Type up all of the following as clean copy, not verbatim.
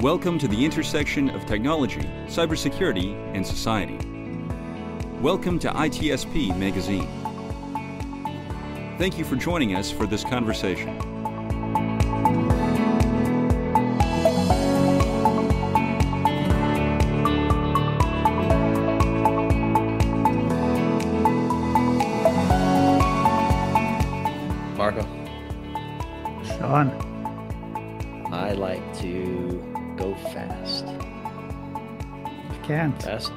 Welcome to the intersection of technology, cybersecurity, and society. Welcome to ITSPmagazine. Thank you for joining us for this conversation. Marco. Sean. I like to go fast. You can't. Fast?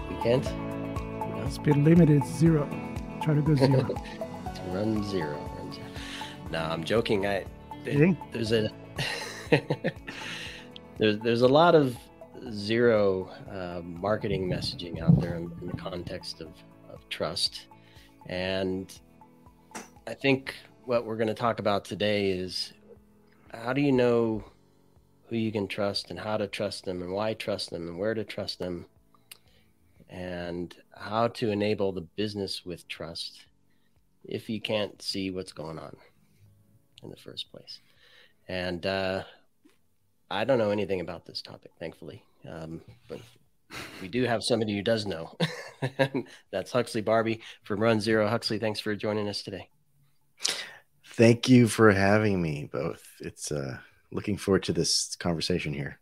You can't? No. Speed limit is 0. Try to go 0. Run zero. No, I'm joking. There's a there's a lot of zero marketing messaging out there in the context of trust, and I think what we're going to talk about today is how do you know who you can trust and how to trust them and why trust them and where to trust them, and how to enable the business with trust if you can't see what's going on in the first place. And I don't know anything about this topic, thankfully, but we do have somebody who does know. That's Huxley Barbee from RunZero. Huxley, thanks for joining us today. Thank you for having me both. It's looking forward to this conversation here.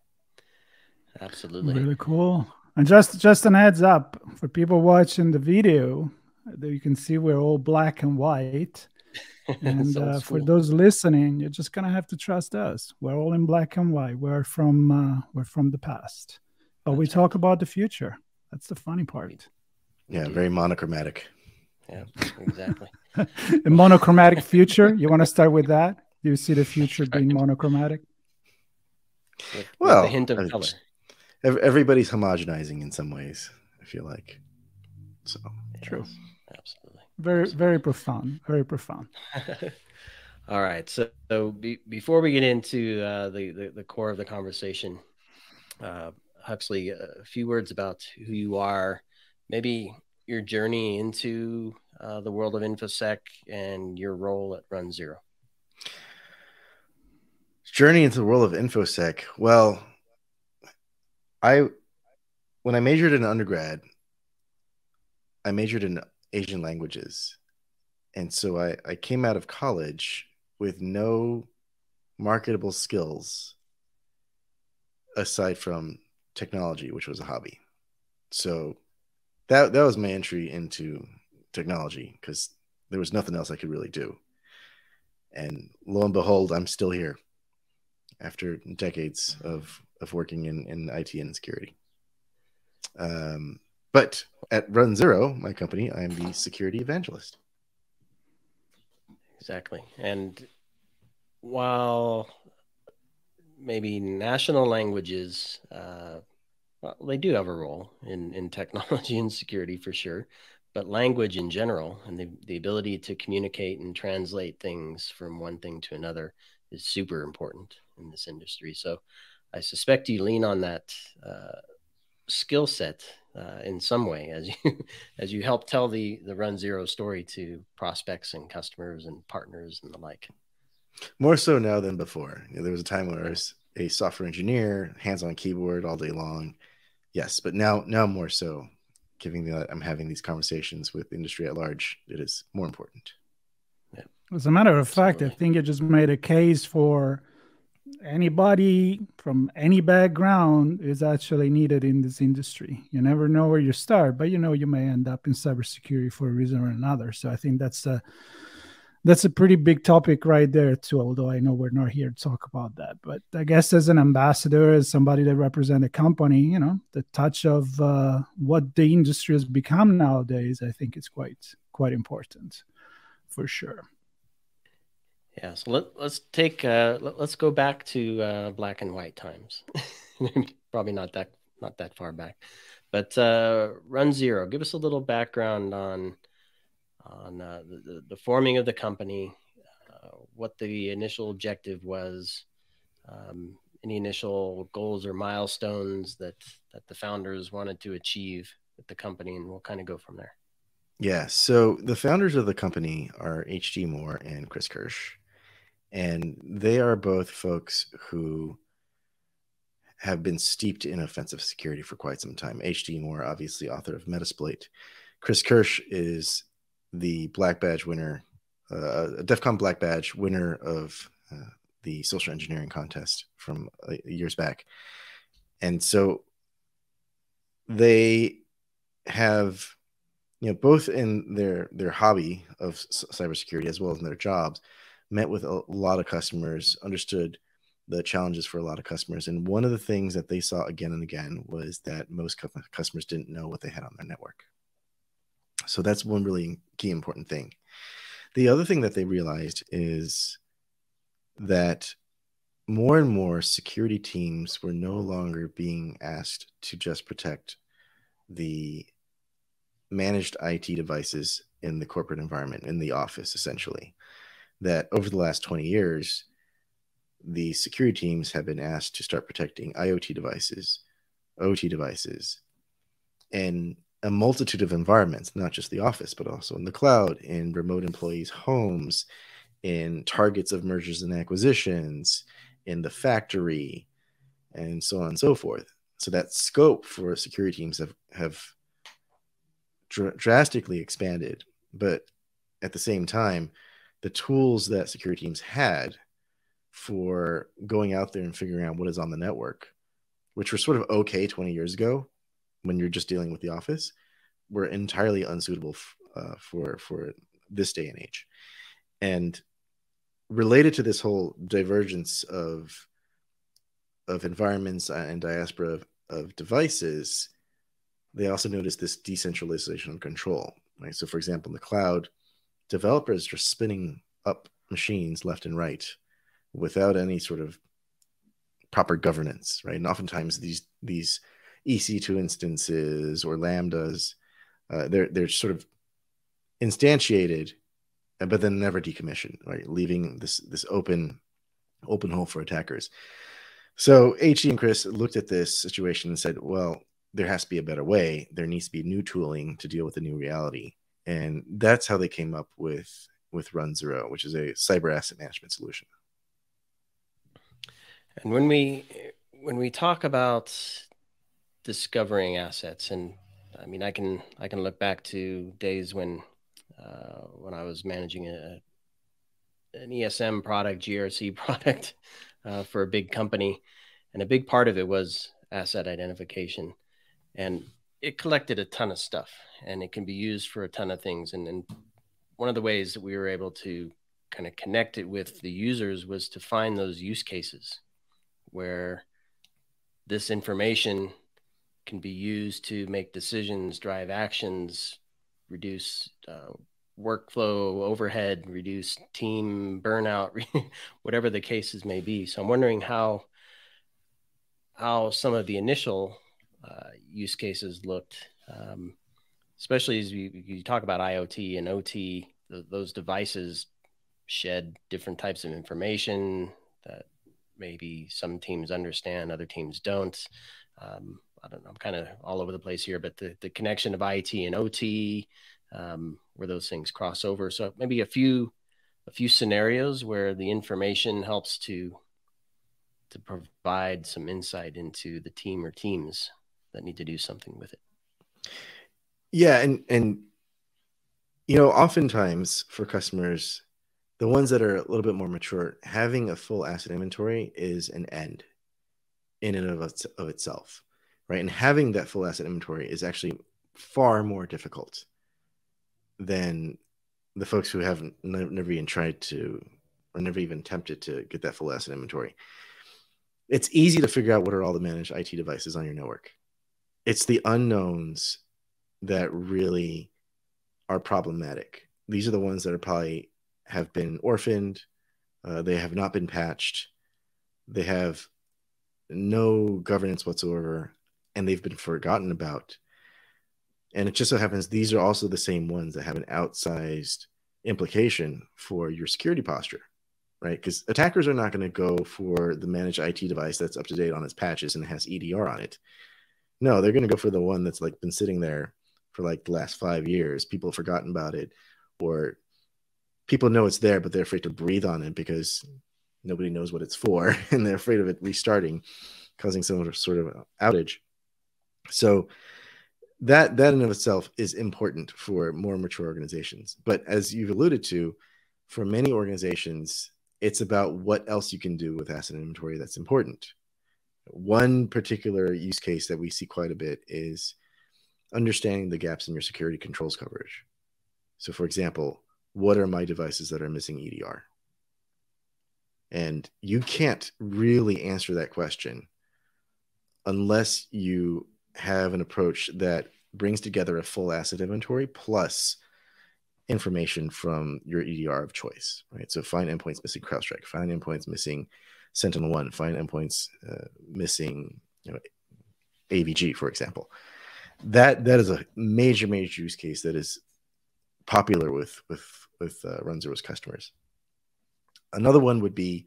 Absolutely. Really cool. And just an heads up for people watching the video, you can see we're all black and white. And for those listening, you're just gonna have to trust us. We're all in black and white. We're from the past, but we talk about the future. That's the funny part. Yeah, very monochromatic. Yeah, exactly. A monochromatic future. You want to start with that? Do you see the future being monochromatic? With well, a hint of color. Everybody's homogenizing in some ways, I feel like. So yes, true. Absolutely. Very profound. Very profound. All right. So before we get into the core of the conversation, Huxley, a few words about who you are, maybe your journey into the world of InfoSec and your role at RunZero. Journey into the world of InfoSec. Well, when I majored in undergrad, I majored in Asian languages. And so I came out of college with no marketable skills aside from technology, which was a hobby. So that was my entry into technology because there was nothing else I could really do. And lo and behold, I'm still here after decades of working in IT and security. But at RunZero, my company, I am the security evangelist. Exactly. And while maybe national languages, well, they do have a role in technology and security for sure, but language in general and the ability to communicate and translate things from one thing to another is super important in this industry. So I suspect you lean on that skill set in some way as you help tell the RunZero story to prospects and customers and partners and the like. More so now than before. There was a time where I was a software engineer, hands-on keyboard all day long. Yes, but now more so, given that I'm having these conversations with industry at large, it is more important. Yeah. As a matter of fact, I think you just made a case for anybody from any background is actually needed in this industry. You never know where you start, but you may end up in cybersecurity for a reason or another. So I think that's a pretty big topic right there too, although I know we're not here to talk about that. But I guess as an ambassador, as somebody that represents a company, the touch of what the industry has become nowadays, I think it's quite important for sure. Yeah, so let's go back to black and white times. Probably not that far back, but RunZero, give us a little background on the forming of the company, what the initial objective was, any initial goals or milestones that the founders wanted to achieve with the company, and we'll kind of go from there. Yeah, so the founders of the company are H.G. Moore and Chris Kirsch. And they are both folks who have been steeped in offensive security for quite some time. H.D. Moore, obviously author of Metasploit. Kirsch is the black badge winner, a DEF CON black badge winner of the social engineering contest from years back. And so they have, both in their hobby of cybersecurity as well as in their jobs, met with a lot of customers, understood the challenges for a lot of customers. And one of the things that they saw again and again was that most customers didn't know what they had on their network. So that's one really key important thing. The other thing that they realized is that more and more security teams were no longer being asked to just protect the managed IT devices in the corporate environment, in the office, essentially. That over the last 20 years, the security teams have been asked to start protecting IoT devices, OT devices, and a multitude of environments, not just the office, but also in the cloud, in remote employees' homes, in targets of mergers and acquisitions, in the factory, and so on and so forth. So that scope for security teams have drastically expanded. But at the same time, the tools that security teams had for going out there and figuring out what is on the network, which were sort of okay 20 years ago when you're just dealing with the office, were entirely unsuitable for this day and age. And related to this whole divergence of environments and diaspora of devices, they also noticed this decentralization of control. Right? So, for example, in the cloud, developers are spinning up machines left and right without any sort of proper governance, right? And oftentimes these EC2 instances or Lambdas, they're sort of instantiated, but then never decommissioned, right? Leaving this open hole for attackers. So HE and Chris looked at this situation and said, well, there has to be a better way. There needs to be new tooling to deal with the new reality. And that's how they came up with RunZero, which is a cyber asset management solution. And when we talk about discovering assets, and I mean, I can look back to days when I was managing an ESM product, GRC product for a big company, and a big part of it was asset identification, and it collected a ton of stuff, and it can be used for a ton of things. And one of the ways that we were able to kind of connect it with the users was to find those use cases where this information can be used to make decisions, drive actions, reduce workflow overhead, reduce team burnout, whatever the cases may be. So I'm wondering how some of the initial use cases looked, especially as you talk about IoT and OT. Those devices shed different types of information that maybe some teams understand, other teams don't. I don't know, I'm kind of all over the place here, but the connection of IT and OT, where those things cross over. So maybe a few scenarios where the information helps to provide some insight into the team or teams that need to do something with it. Yeah, and oftentimes for customers, the ones that are a little bit more mature, having a full asset inventory is an end in and of itself, right? And having that full asset inventory is actually far more difficult than the folks who haven't never even tried to, or never even attempted to get that full asset inventory. It's easy to figure out what are all the managed IT devices on your network. It's the unknowns that really are problematic. These are the ones that are probably have been orphaned. They have not been patched. They have no governance whatsoever, and they've been forgotten about. And it just so happens these are also the same ones that have an outsized implication for your security posture, right? Because attackers are not going to go for the managed IT device that's up to date on its patches and has EDR on it. No, they're going to go for the one that's like been sitting there for like the last 5 years. People have forgotten about it, or people know it's there, but they're afraid to breathe on it because nobody knows what it's for, and they're afraid of it restarting causing some sort of outage. So that in and of itself is important for more mature organizations. But as you've alluded to, for many organizations, it's about what else you can do with asset inventory that's important. One particular use case that we see quite a bit is understanding the gaps in your security controls coverage. So for example, what are my devices that are missing EDR? And you can't really answer that question unless you have an approach that brings together a full asset inventory plus information from your EDR of choice, right? So find endpoints missing CrowdStrike, find endpoints missing SentinelOne, find endpoints missing AVG, for example. That is a major use case that is popular with RunZero's customers. Another one would be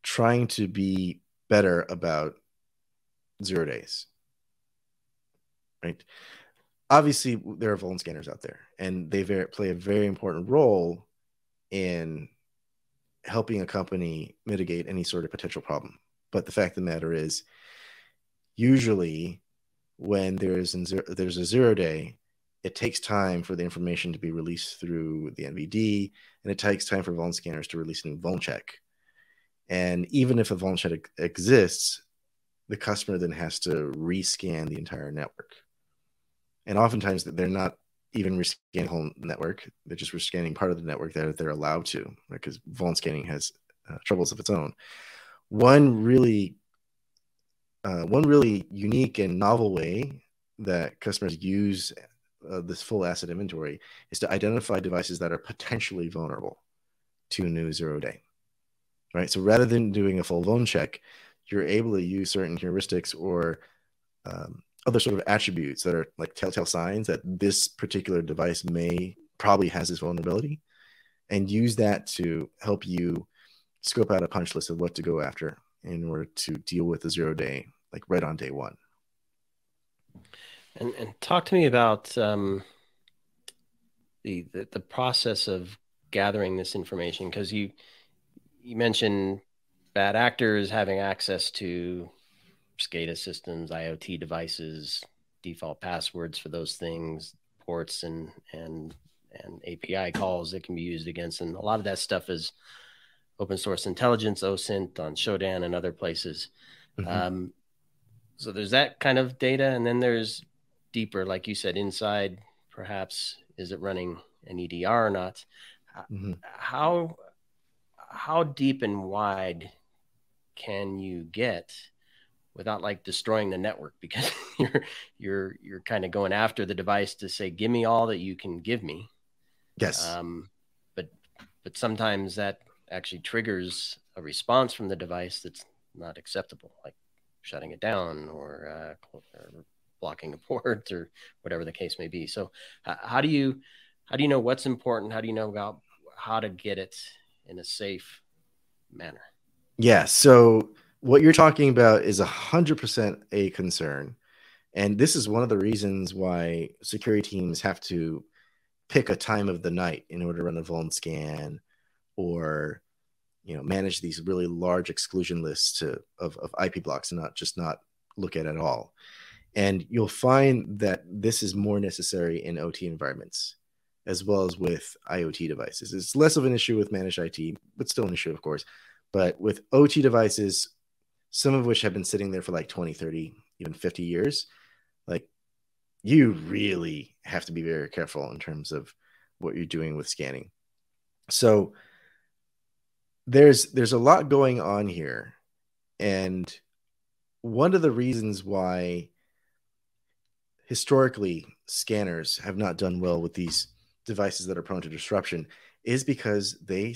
trying to be better about 0 days, right? Obviously, there are vuln scanners out there, and they play a very important role in helping a company mitigate any sort of potential problem. But the fact of the matter is, usually when there's a 0 day, it takes time for the information to be released through the NVD, and it takes time for vuln scanners to release a new vuln check. And even if a vuln check exists, the customer then has to rescan the entire network. And oftentimes they're not even rescanning the whole network. They're just rescanning part of the network that they're allowed to, right? Because vuln scanning has troubles of its own. One really unique and novel way that customers use this full asset inventory is to identify devices that are potentially vulnerable to a new 0 day, right? So rather than doing a full vuln check, you're able to use certain heuristics or other sort of attributes that are like telltale signs that this particular device probably has this vulnerability, and use that to help you scope out a punch list of what to go after in order to deal with the 0 day, like right on day one. And talk to me about the process of gathering this information, because you mentioned bad actors having access to SCADA systems, IoT devices, default passwords for those things, ports and API calls that can be used against them. A lot of that stuff is open source intelligence, OSINT on Shodan and other places. Mm-hmm. So there's that kind of data, and then there's deeper, like you said, inside, perhaps, is it running an EDR or not? Mm-hmm. How deep and wide can you get without like destroying the network? Because you're kind of going after the device to say, give me all that you can give me. Yes. But sometimes that actually triggers a response from the device that's not acceptable, like shutting it down or blocking a port or whatever the case may be. So how do you know what's important? How do you know about how to get it in a safe manner? Yeah. So what you're talking about is 100% a concern. And this is one of the reasons why security teams have to pick a time of the night in order to run a vuln scan, or manage these really large exclusion lists of IP blocks and not look at all. And you'll find that this is more necessary in OT environments as well as with IoT devices. It's less of an issue with managed IT, but still an issue, of course. But with OT devices, some of which have been sitting there for like 20, 30, even 50 years, like you really have to be very careful in terms of what you're doing with scanning. So there's a lot going on here. And one of the reasons why historically scanners have not done well with these devices that are prone to disruption is because they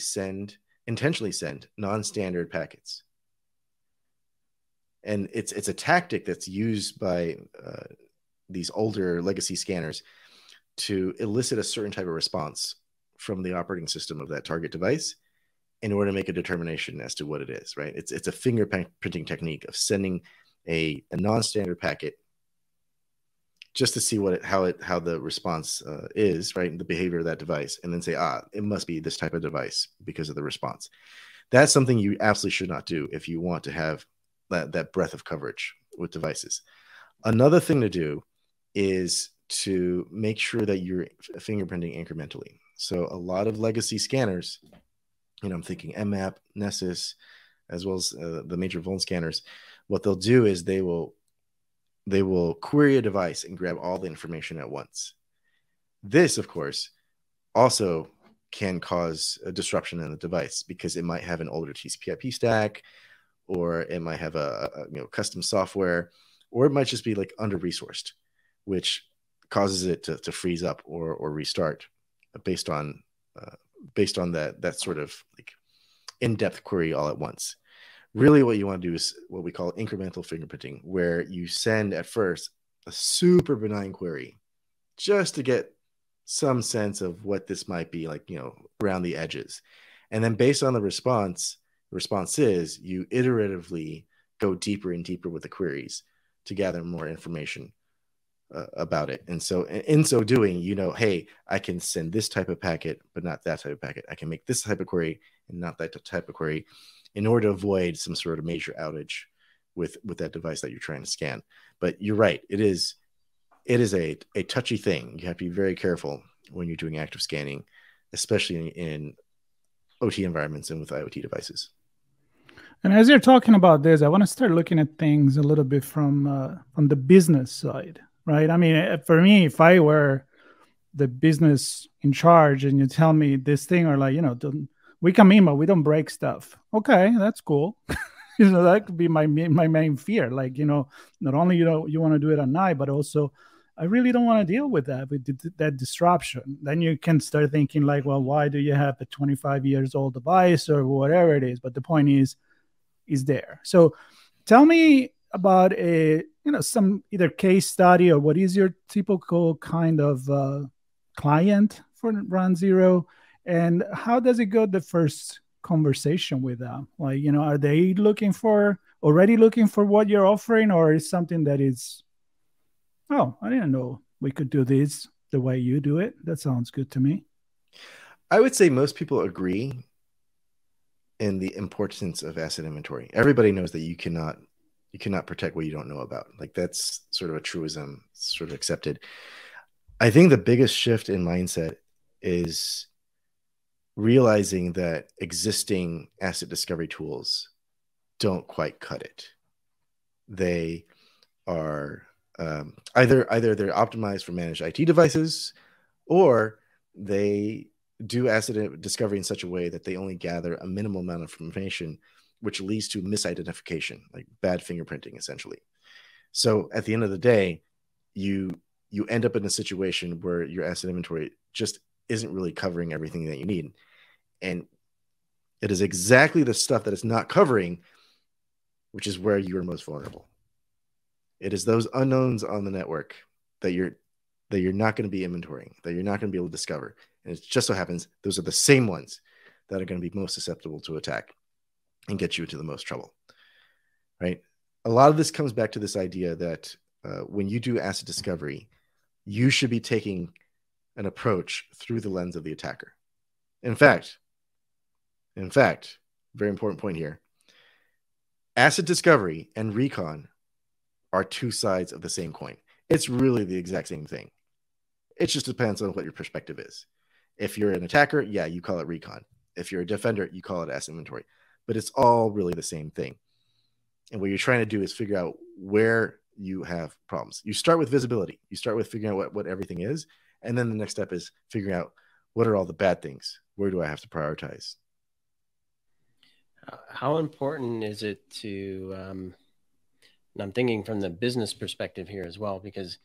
intentionally send non-standard packets. And it's a tactic that's used by these older legacy scanners to elicit a certain type of response from the operating system of that target device in order to make a determination as to what it is, right? It's a fingerprinting technique of sending a non-standard packet just to see how the response is, right? The behavior of that device, and then say, it must be this type of device because of the response. That's something you absolutely should not do if you want to have that breadth of coverage with devices. Another thing to do is to make sure that you're fingerprinting incrementally. So a lot of legacy scanners, I'm thinking MMAP, Nessus, as well as the major vuln scanners, what they'll do is they will query a device and grab all the information at once. This, of course, also can cause a disruption in the device because it might have an older TCP/IP stack, or it might have a custom software, or it might just be like under-resourced, which causes it to freeze up or restart based on that sort of like in-depth query all at once. Really what you want to do is what we call incremental fingerprinting, where you send at first a super benign query just to get some sense of what this might be like, around the edges. And then based on the response is you iteratively go deeper and deeper with the queries to gather more information about it. And so in so doing, hey, I can send this type of packet, but not that type of packet. I can make this type of query and not that type of query in order to avoid some sort of major outage with that device that you're trying to scan. But you're right. It is a touchy thing. You have to be very careful when you're doing active scanning, especially in OT environments and with IoT devices. And as you're talking about this, I want to start looking at things a little bit from the business side, right? I mean, for me, if I were the business in charge and you tell me this thing, or like, we come in, but we don't break stuff. Okay, that's cool. That could be my main fear. Like, not only you want to do it at night, but also I really don't want to deal with that disruption. Then you can start thinking like, well, why do you have a 25 years old device or whatever it is? But the point is there. So tell me about some either case study, or what is your typical kind of client for RunZero, and how does it go the first conversation with them? Like, are they already looking for what you're offering, or is something that is, oh, I didn't know we could do this the way you do it. That sounds good to me. I would say most people agree in the importance of asset inventory. Everybody knows that you cannot protect what you don't know about. Like, that's sort of a truism, sort of accepted. I think the biggest shift in mindset is realizing that existing asset discovery tools don't quite cut it. They are either they're optimized for managed IT devices, or they do asset discovery in such a way that they only gather a minimal amount of information, which leads to misidentification, like bad fingerprinting, essentially. So at the end of the day, you end up in a situation where your asset inventory just isn't really covering everything that you need. And it is exactly the stuff that it's not covering, which is where you are most vulnerable. It is those unknowns on the network that you're not going to be inventorying, that you're not going to be able to discover. And it just so happens those are the same ones that are going to be most susceptible to attack and get you into the most trouble, right? A lot of this comes back to this idea that when you do asset discovery, you should be taking an approach through the lens of the attacker. In fact, very important point here, asset discovery and recon are two sides of the same coin. It's really the exact same thing. It just depends on what your perspective is. If you're an attacker, yeah, you call it recon. If you're a defender, you call it asset inventory. But it's all really the same thing. And what you're trying to do is figure out where you have problems. You start with visibility. You start with figuring out what everything is. And then the next step is figuring out what are all the bad things? Where do I have to prioritize? How important is it to, and I'm thinking from the business perspective here as well, because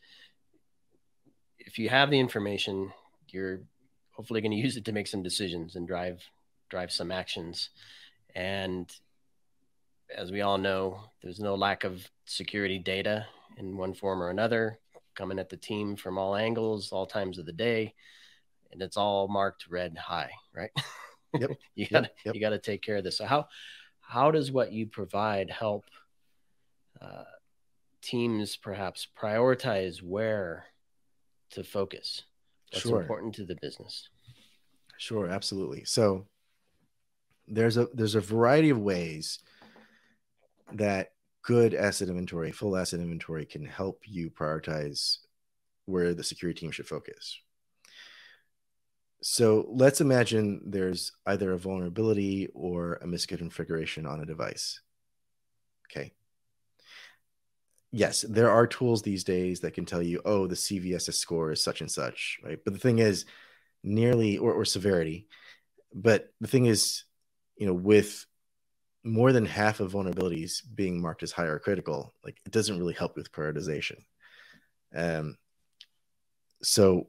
if you have the information, you're hopefully going to use it to make some decisions and drive some actions. And as we all know, there's no lack of security data in one form or another coming at the team from all angles, all times of the day, and it's all marked red high, right? Yep. You got to take care of this. So how does what you provide help teams perhaps prioritize where to focus? What's important to the business? Sure, absolutely. So there's a variety of ways that good asset inventory, full asset inventory, can help you prioritize where the security team should focus. So let's imagine there's either a vulnerability or a misconfiguration on a device. Okay. Yes, there are tools these days that can tell you, oh, the CVSS score is such and such, right? But the thing is, nearly, or severity. But the thing is, with more than half of vulnerabilities being marked as high or critical, like, it doesn't really help with prioritization. So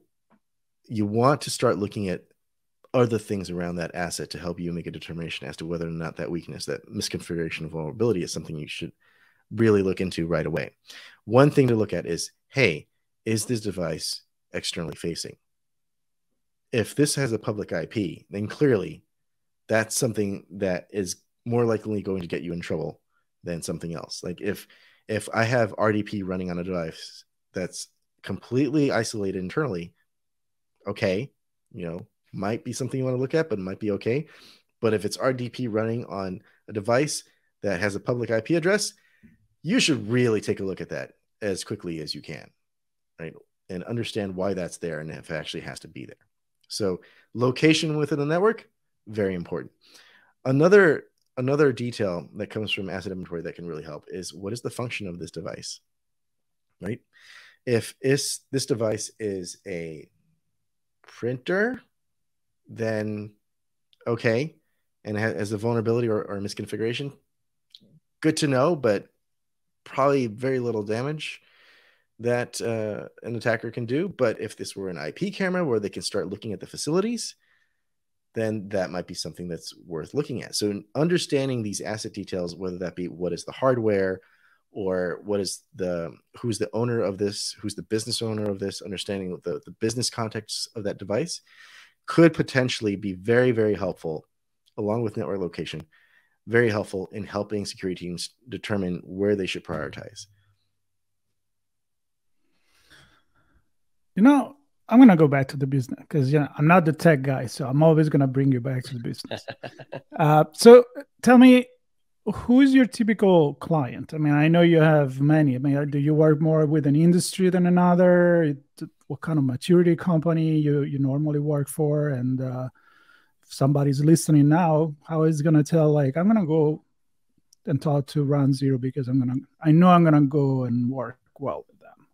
you want to start looking at other things around that asset to help you make a determination as to whether or not that weakness, that misconfiguration of vulnerability, is something you should really look into right away. One thing to look at is, hey, is this device externally facing? If this has a public IP, then clearly that's something that is more likely going to get you in trouble than something else. Like if I have RDP running on a device that's completely isolated internally, okay, might be something you want to look at, but it might be okay. But if it's RDP running on a device that has a public IP address, you should really take a look at that as quickly as you can, right? And understand why that's there and if it actually has to be there. So location within the network, very important. Another detail that comes from asset inventory that can really help is, what is the function of this device, right? If this device is a printer, then okay, and has a vulnerability or a misconfiguration, good to know, but probably very little damage that an attacker can do. But if this were an IP camera where they can start looking at the facilities, then that might be something that's worth looking at. So understanding these asset details, whether that be what is the hardware or who's the owner of this, who's the business owner of this, understanding the business context of that device, could potentially be very, very helpful, along with network location, very helpful in helping security teams determine where they should prioritize. I'm going to go back to the business because I'm not the tech guy, so I'm always going to bring you back to the business. So tell me, who is your typical client? I mean, I know you have many. I mean, do you work more with an industry than another? What kind of maturity company you normally work for? And if somebody's listening now, how is it going to tell, like, I'm going to go and talk to RunZero because I know I'm going to go and work well with them?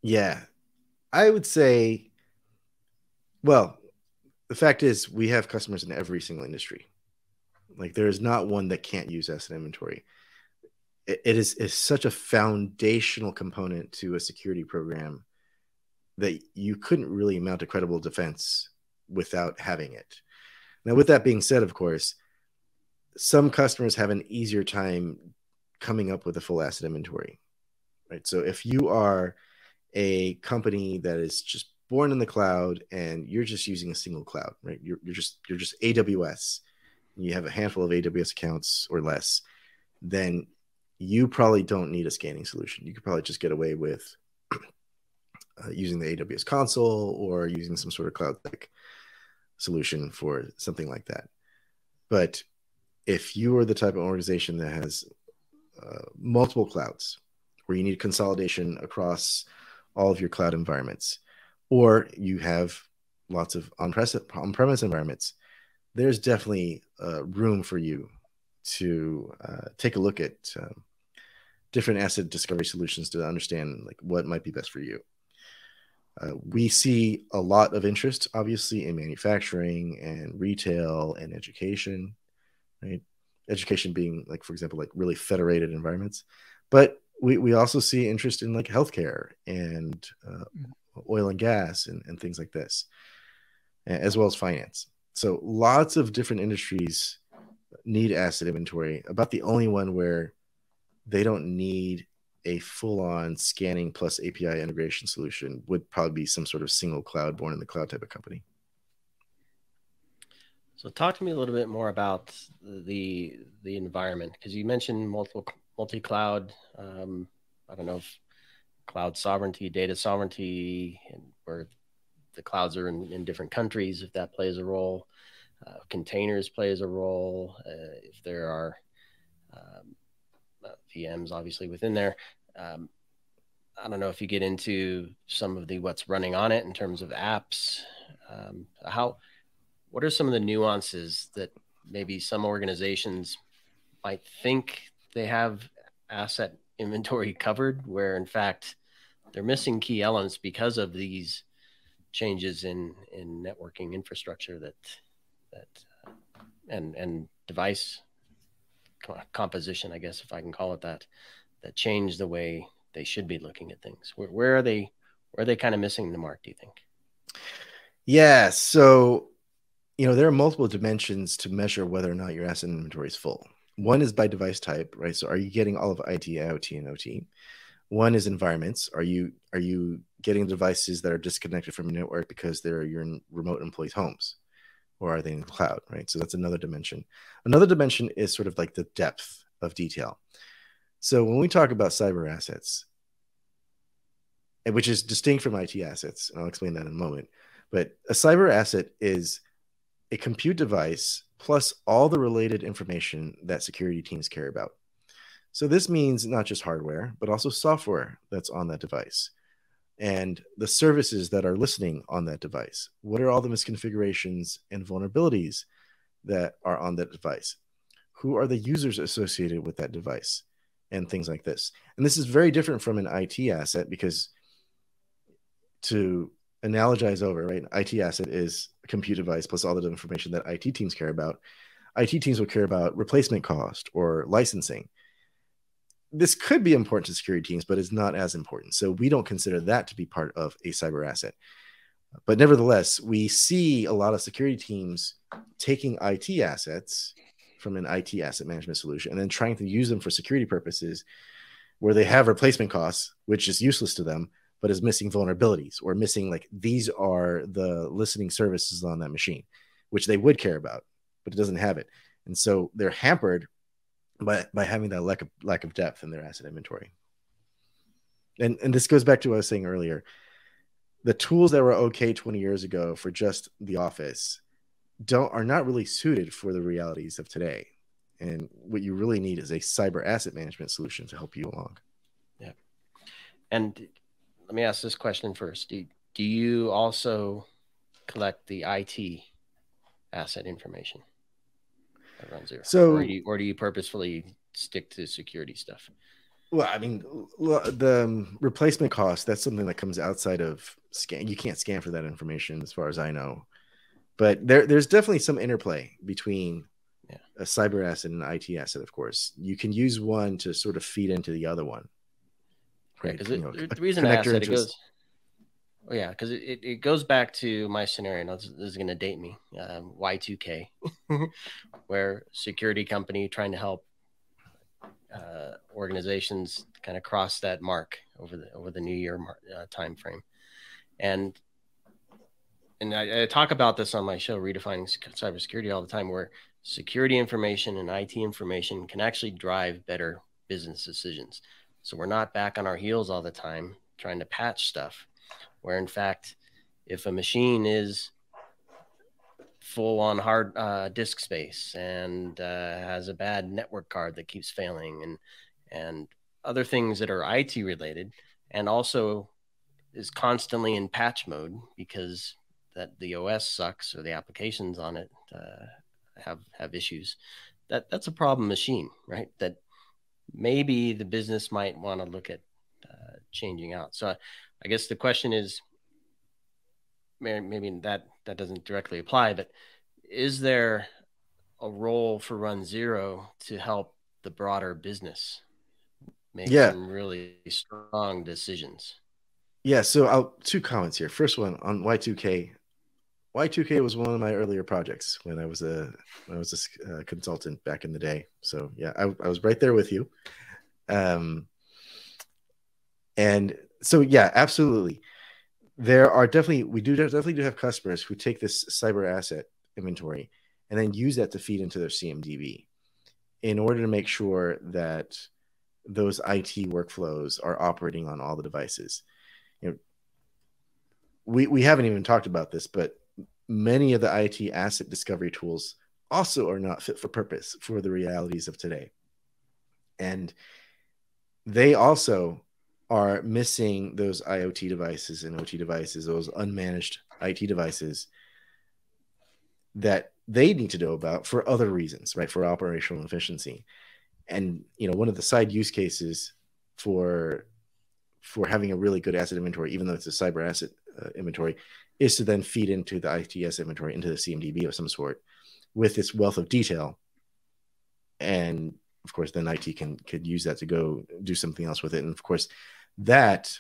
Yeah, I would say, well, the fact is we have customers in every single industry. Like, there is not one that can't use asset inventory. It is such a foundational component to a security program that you couldn't really mount a credible defense without having it. Now, with that being said, of course, some customers have an easier time coming up with a full asset inventory, right? So if you are a company that is just born in the cloud and you're just using a single cloud, right? You're just AWS, and you have a handful of AWS accounts or less, then you probably don't need a scanning solution. You could probably just get away with using the AWS console or using some sort of cloud-like solution for something like that. But if you are the type of organization that has multiple clouds, where you need consolidation across all of your cloud environments, or you have lots of on-premise environments, there's definitely room for you to take a look at different asset discovery solutions to understand, like, what might be best for you. We see a lot of interest, obviously, in manufacturing and retail and education, right? Education being, like, for example, like really federated environments. But we also see interest in, like, healthcare and oil and gas and things like this, as well as finance. So lots of different industries need asset inventory. About the only one where they don't need a full-on scanning plus API integration solution would probably be some sort of single cloud, born in the cloud type of company. So talk to me a little bit more about the environment, because you mentioned multi-cloud. I don't know if cloud sovereignty, data sovereignty, and where the clouds are in different countries, if that plays a role. Containers plays a role. If there are VMs obviously within there. I don't know if you get into some of the what's running on it in terms of apps. What are some of the nuances that maybe some organizations might think they have asset inventory covered, where in fact they're missing key elements because of these changes in networking infrastructure and device composition, I guess, if I can call it that change the way they should be looking at things. Where are they kind of missing the mark, do you think? Yeah. So, there are multiple dimensions to measure whether or not your asset inventory is full. One is by device type, right? So are you getting all of IT, IoT, and OT? One is environments. Are you getting devices that are disconnected from your network because they're your remote employees' homes? Or are they in the cloud, right? So that's another dimension. Another dimension is sort of like the depth of detail. So when we talk about cyber assets, which is distinct from IT assets, and I'll explain that in a moment, but a cyber asset is a compute device plus all the related information that security teams care about. So this means not just hardware, but also software that's on that device and the services that are listening on that device. What are all the misconfigurations and vulnerabilities that are on that device? Who are the users associated with that device? And things like this. And this is very different from an IT asset, because to analogize over, right, an IT asset is a compute device plus all the information that IT teams care about. IT teams will care about replacement cost or licensing. This could be important to security teams, but it's not as important. So we don't consider that to be part of a cyber asset. But nevertheless, we see a lot of security teams taking IT assets from an IT asset management solution and then trying to use them for security purposes where they have replacement costs, which is useless to them, but is missing vulnerabilities or missing, like, these are the listening services on that machine, which they would care about, but it doesn't have it. And so they're hampered by having that lack of depth in their asset inventory. And this goes back to what I was saying earlier. The tools that were okay 20 years ago for just the office are not really suited for the realities of today. And what you really need is a cyber asset management solution to help you along. Yeah. And let me ask this question first. Do you also collect the IT asset information at RunZero? So, or do you purposefully stick to security stuff? Well, I mean, the replacement cost, that's something that comes outside of scan. You can't scan for that information as far as I know. But there's definitely some interplay between a cyber asset and an IT asset, of course. You can use one to sort of feed into the other one. Right? Because the reason I asked that, because it goes back to my scenario. Now, this is going to date me, Y2K, where security company trying to help organizations kind of cross that mark over the new year time frame. And I talk about this on my show, Redefining Cybersecurity, all the time, where security information and IT information can actually drive better business decisions. So we're not back on our heels all the time trying to patch stuff, where in fact, if a machine is full on hard disk space and has a bad network card that keeps failing and other things that are IT related, and also is constantly in patch mode because that the OS sucks or the applications on it have issues, that's a problem machine, right? That maybe the business might want to look at changing out. So I guess the question is, maybe that doesn't directly apply, but is there a role for RunZero to help the broader business make some really strong decisions? Yeah, so two comments here. First one on Y2K. Y2K was one of my earlier projects when I was a consultant back in the day. So yeah, I was right there with you. And so yeah, absolutely. We definitely do have customers who take this cyber asset inventory and then use that to feed into their CMDB in order to make sure that those IT workflows are operating on all the devices. We haven't even talked about this, but many of the IT asset discovery tools also are not fit for purpose for the realities of today. And they also are missing those IoT devices and OT devices, those unmanaged IT devices that they need to know about for other reasons, right? For operational efficiency. And, one of the side use cases for having a really good asset inventory, even though it's a cyber asset inventory, is to then feed into the ITS inventory, into the CMDB of some sort, with this wealth of detail. And of course, then IT could use that to go do something else with it. And of course, that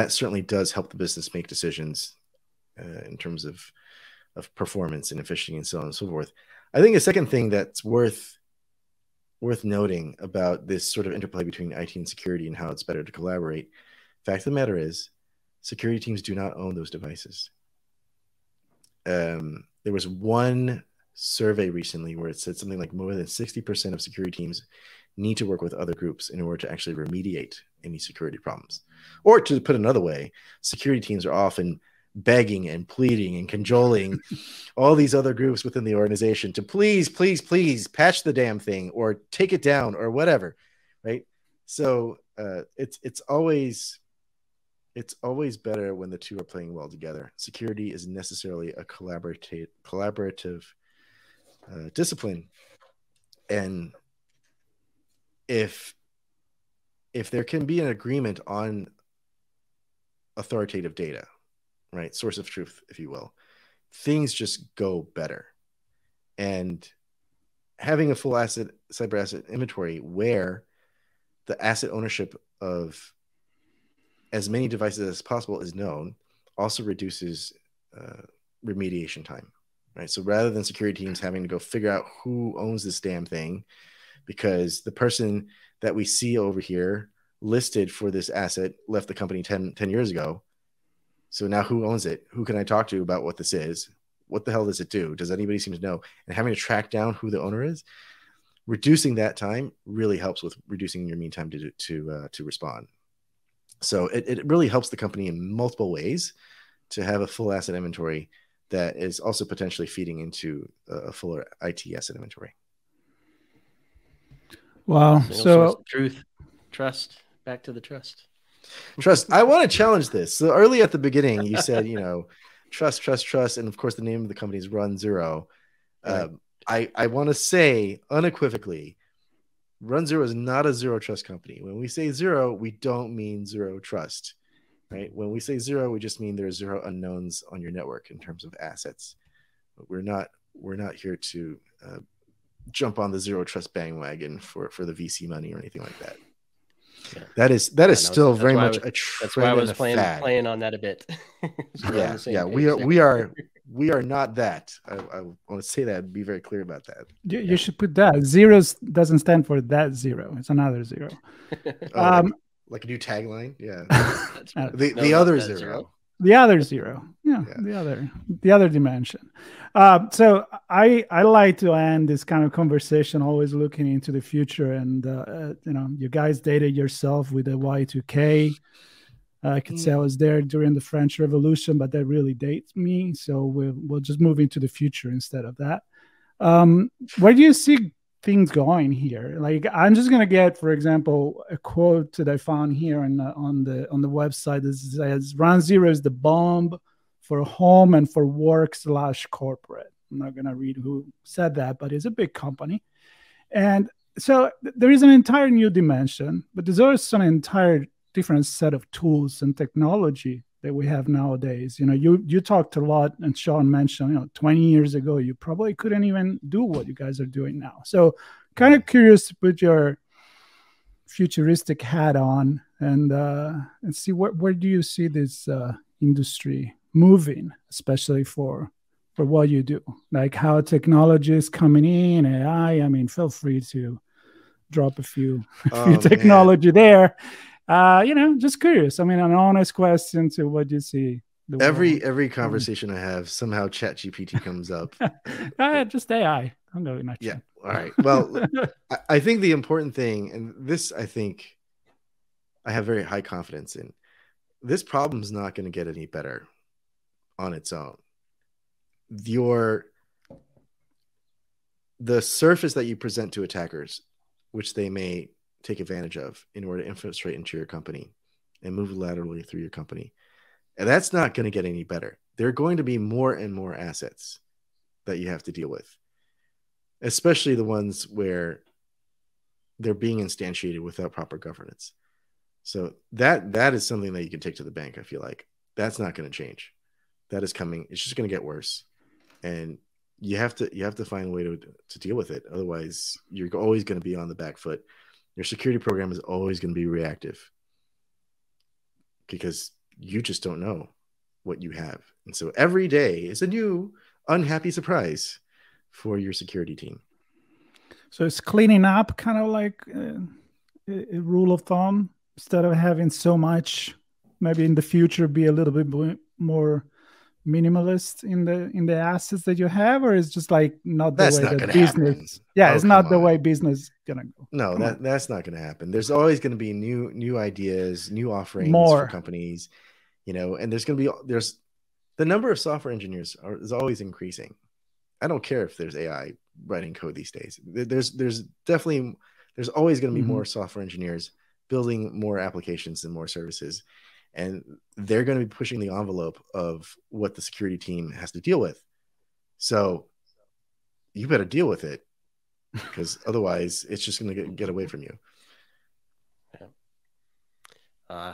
certainly does help the business make decisions in terms of performance and efficiency and so on and so forth. I think a second thing that's worth noting about this sort of interplay between IT and security and how it's better to collaborate. Fact of the matter is, security teams do not own those devices. There was one survey recently where it said something like more than 60% of security teams need to work with other groups in order to actually remediate any security problems. Or to put another way, security teams are often begging and pleading and cajoling all these other groups within the organization to please patch the damn thing or take it down or whatever, right? So it's always better when the two are playing well together. Security is necessarily a collaborative discipline, and if there can be an agreement on authoritative data, right, source of truth, if you will, things just go better. And having a full cyber asset inventory where the asset ownership of as many devices as possible is known also reduces remediation time, right? So rather than security teams having to go figure out who owns this damn thing, because the person that we see over here listed for this asset left the company 10 years ago. So now who owns it? Who can I talk to about what this is? What the hell does it do? Does anybody seem to know? And having to track down who the owner is, reducing that time really helps with reducing your mean time to respond. So it really helps the company in multiple ways to have a full asset inventory that is also potentially feeding into a fuller IT asset inventory. Wow. So truth, trust, back to the trust. Trust. I want to challenge this. So early at the beginning, you said, trust. And of course, the name of the company is RunZero. Right. I want to say unequivocally, RunZero is not a zero trust company. When we say zero, we don't mean zero trust, right? When we say zero, we just mean there are zero unknowns on your network in terms of assets. But we're not here to jump on the zero trust bandwagon for the VC money or anything like that. Yeah. That is still very much a trend. That's why I was playing on that a bit. We are not that. I want to say that and be very clear about that. You should put that. Zeros doesn't stand for that zero. It's another zero. Like a new tagline. Yeah. the other zero. The other zero. Yeah. The other dimension. So I like to end this kind of conversation always looking into the future, and you guys dated yourself with the Y2K. I could say I was there during the French Revolution, but that really dates me. So we'll just move into the future instead of that. Where do you see things going here? Like, I'm just gonna get, for example, a quote that I found here on the website that says, "RunZero is the bomb for home and for work/corporate." I'm not gonna read who said that, but it's a big company, and so there is an entire new dimension, but there's also an entire different set of tools and technology that we have nowadays. You talked a lot, and Sean mentioned, 20 years ago, you probably couldn't even do what you guys are doing now. So kind of curious to put your futuristic hat on and see where do you see this industry moving, especially for what you do, like how technology is coming in, AI. I mean, feel free to drop a few technology there. Just curious. I mean, an honest question to what you see. Every conversation I have, somehow ChatGPT comes up. Just AI. I'm going not. Yeah. All right. Well, I think the important thing, and this I think I have very high confidence in, this problem is not going to get any better on its own. the surface that you present to attackers, which they may take advantage of in order to infiltrate into your company and move laterally through your company. And that's not going to get any better. There are going to be more and more assets that you have to deal with, especially the ones where they're being instantiated without proper governance. So that is something that you can take to the bank. I feel like that's not going to change. That is coming. It's just going to get worse. And you have to find a way to deal with it. Otherwise, you're always going to be on the back foot. Your security program is always going to be reactive because you just don't know what you have. And so every day is a new unhappy surprise for your security team. So it's cleaning up, kind of like a rule of thumb. Instead of having so much, maybe in the future be a little bit more minimalist in the assets that you have, or is just like not the way that business. Yeah, it's not the way business is gonna go. No, that's not gonna happen. There's always gonna be new ideas, new offerings for companies, and there's the number of software engineers is always increasing. I don't care if there's AI writing code these days. There's always gonna be more software engineers building more applications and more services. And they're going to be pushing the envelope of what the security team has to deal with. So you better deal with it, because otherwise it's just going to get away from you. Yeah.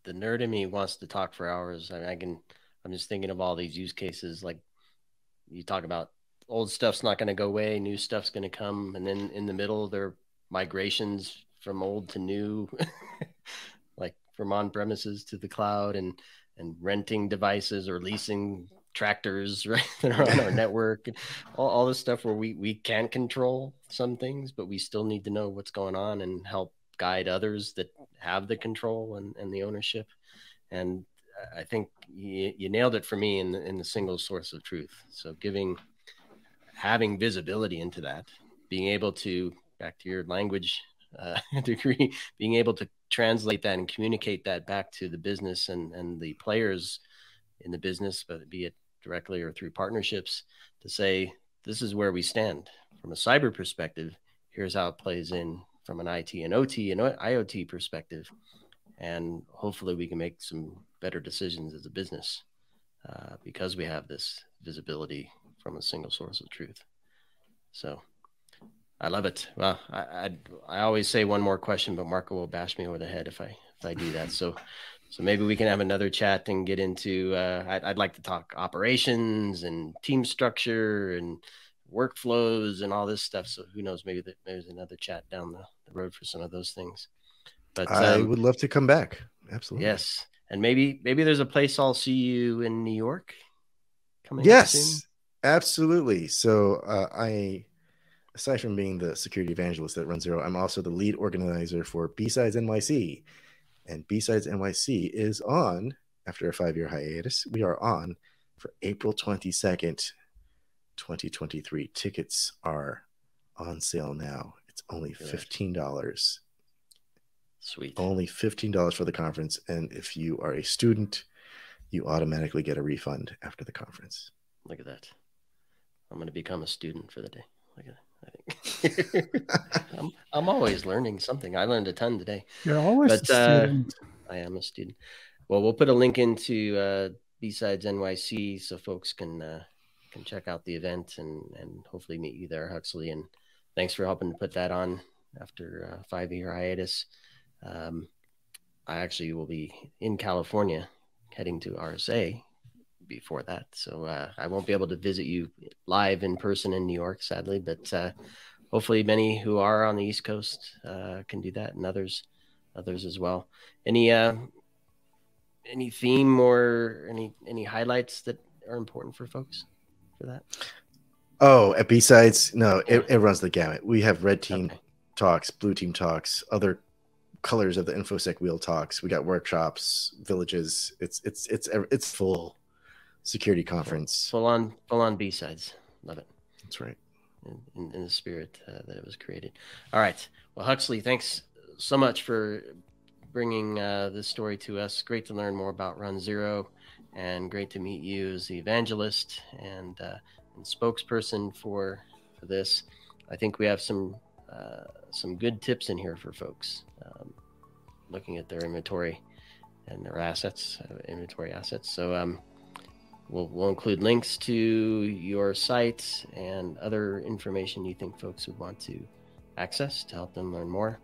The nerd in me wants to talk for hours. I'm just thinking of all these use cases. Like you talk about old stuff's not going to go away. New stuff's going to come. And then in the middle, there are migrations from old to new, like from on-premises to the cloud, and renting devices or leasing tractors, right, that are on our network, and all this stuff where we can't control some things, but we still need to know what's going on and help guide others that have the control and the ownership. And I think you nailed it for me in the single source of truth. So having visibility into that, being able to, back to your language degree, being able to translate that and communicate that back to the business and the players in the business, but be it directly or through partnerships, to say, this is where we stand from a cyber perspective. Here's how it plays in from an IT and OT and IoT perspective. And hopefully we can make some better decisions as a business because we have this visibility from a single source of truth. So I love it. Well, I always say one more question, but Marco will bash me over the head if I do that. So maybe we can have another chat and get into. I'd like to talk operations and team structure and workflows and all this stuff. So who knows? Maybe there's another chat down the road for some of those things. But I would love to come back. Absolutely. Yes, and maybe there's a place I'll see you in New York coming up soon. Absolutely. So aside from being the security evangelist at RunZero, I'm also the lead organizer for B-Sides NYC. And B-Sides NYC is on, after a 5-year hiatus, we are on for April 22nd, 2023. Tickets are on sale now. It's only $15. Sweet. Only $15 for the conference. And if you are a student, you automatically get a refund after the conference. Look at that. I'm going to become a student for the day. Look at that. I think I'm always learning something. I learned a ton today. You're always a student. I am a student. Well, we'll put a link into B-Sides NYC so folks can check out the event and hopefully meet you there, Huxley. And thanks for helping to put that on after a 5-year hiatus. I actually will be in California heading to RSA before that. So I won't be able to visit you live in person in New York, sadly, but hopefully many who are on the East Coast can do that, and others as well. Any theme or any highlights that are important for folks for that? Oh, at B-Sides, no, it runs the gamut. We have red team talks, blue team talks, other colors of the InfoSec wheel talks. We got workshops, villages. It's full security conference. Full on B-Sides. Love it. That's right. In the spirit that it was created. All right. Well, Huxley, thanks so much for bringing this story to us. Great to learn more about RunZero, and great to meet you as the evangelist and spokesperson for for this. I think we have some good tips in here for folks looking at their inventory and their assets, inventory assets. So we'll include links to your sites and other information you think folks would want to access to help them learn more.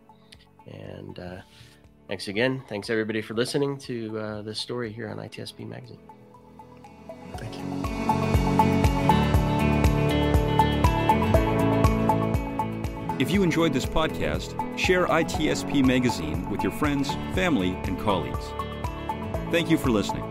And thanks again. Thanks everybody for listening to this story here on ITSP Magazine. Thank you. If you enjoyed this podcast, share ITSP Magazine with your friends, family, and colleagues. Thank you for listening.